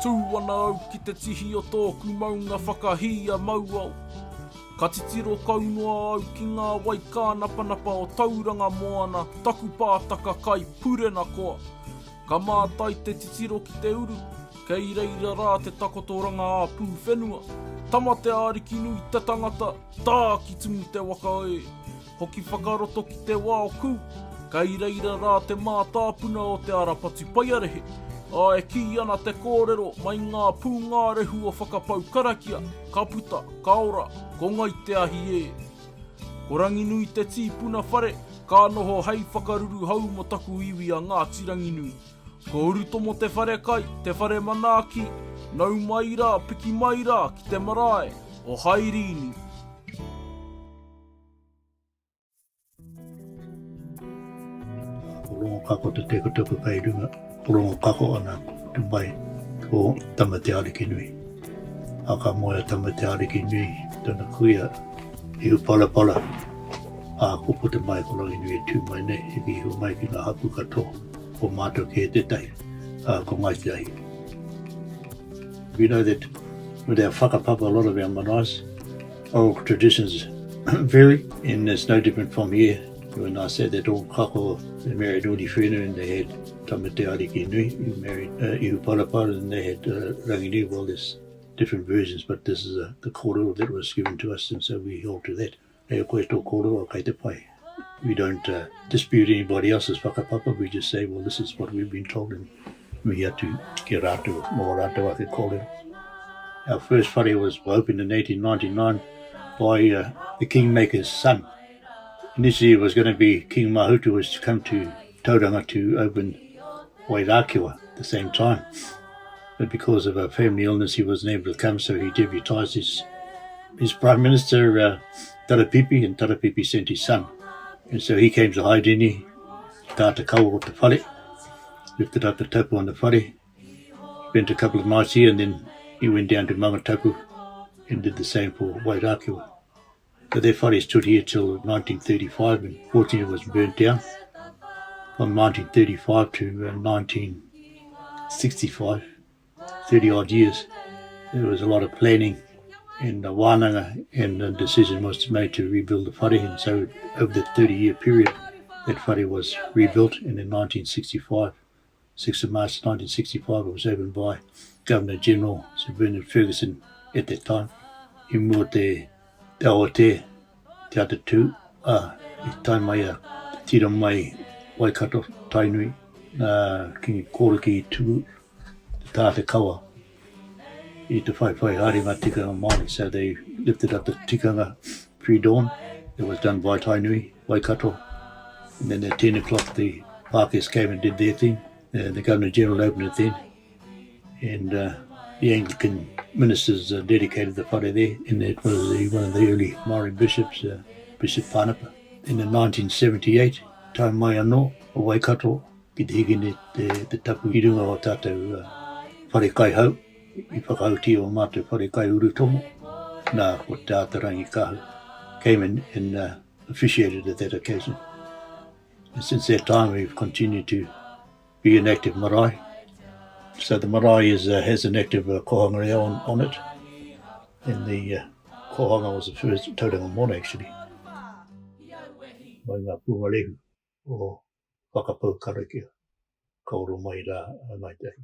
Tūwana au ki te tihi o tōku maunga whakahia mauau. Ka titiro kaunoa au ki ngā waika napanapa o tauranga moana, taku pātaka kai purena koa. Ka mātai te titiro ki te uru, kei reira rā te takotoranga a pū whenua. Tama te āriki nui te tangata, tā ki tumu te waka e. Hoki whakaroto ki te wā o kū, kei reira rā te mātāpuna o te arapatu paiarehe. Ai ki ana te kōrero mai ngā pūngārehu o whakapau karakia, ka puta, ka ora, ko ngai te ahi e. Ko rangi nui te tīpuna whare, ka noho hei whakaruru hau mo taku iwi a ngā tirangi nui. Ko urutomo te whare kai, te whare manaaki, nau mai rā, piki mai rā ki te marae o Hairini. Rongo kako te teko tuku kai runga, rongo kako ana tu mai ko tama te ariki nui. Aka moia tama te ariki nui, tana kuia i upala pala. A kupo te mai ko rangi nui e tū mai nei, e ki hu mai ki ngā hapu katoa, ko mātou ke te tai, ko mai te ahi. We know that with our whakapapa, a lot of our maraes, oral traditions vary, and it's no different from here. When I said that all kako, they married Uri Whenu and they had Tamate Ariki Nui, who married Ihu Parapara, and they had Rangi Nui. Well, there's different versions, but this is the kōrero that was given to us, and so we hold to that. Hei koe tō kōrero kei te pai. We don't dispute anybody else's whakapapa, we just say, well, this is what we've been told, and we have to ke rātou, mō rātou ake kōrero. Our first whare was opened in 1899 by the Kingmaker's son. Initially it was going to be King Mahutu was to come to Tauranga to open Wairakua at the same time. But because of a family illness he wasn't able to come, so he deputised his Prime Minister Tarapipi, and Tarapipi sent his son. And so he came to Hairini, tāta kaua o te whare, lifted up the tapu on the whare, spent a couple of nights here, and then he went down to Mangatapu and did the same for Wairakua. So their whare stood here till 1935, and fortunately it was burnt down. From 1935 to 1965, 30 odd years, there was a lot of planning and wānanga, and the decision was made to rebuild the whare, and so over the 30-year period that whare was rebuilt, and in 1965, 6th of March 1965, it was opened by Governor General Sir Bernard Ferguson at that time. He mua te awa te ata tū, I tai mai a tira mai Waikato tainui, ki kōra ki tū, te tāta kaua, I te whaiwhai haringa tikanga mai. So they lifted up the tikanga pre-dawn. It was done by Tainui, Waikato, and then at 10 o'clock the Pākehās came and did their thing. The Governor-General opened it then, and the Anglican ministers dedicated the whare there, and it was one of the early Maori bishops, Bishop Whanapa. In 1978, tau mai anō o Waikato, ki te higine te tapu I runga o tātou whare kai hau, I whakahauti o mātou whare kai urutomo, nā ko tāta rangi kahu, came and officiated at that occasion. And since that time we've continued to be an active marae. So the marae has an active kohanga reo on it, and the kohanga was the first tauranga mora actually, mai ngā pūngalehu o whakapau karakia, kauro mai rā mai tahi.